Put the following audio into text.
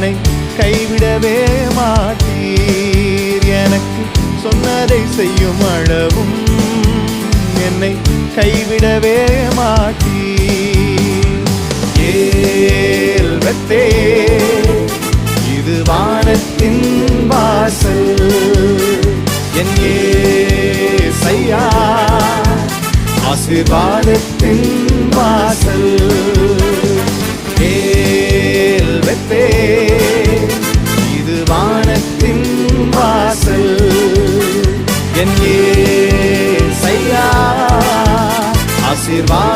என்னை கைவிடவே மாட்டீர். எனக்கு சொன்னதை செய்யும் அளவும் என்னை கைவிடவே மாட்டீர். ஏல் பெத்தேல், இது வானத்தின் வாசல். என் ஏசையா ஆசீர்வாதத்தின் வாசல். ஏல் பெத்தேல், இது வானத்தின் வாசல். என் ஏசையா ஆசீர்வாதத்தின்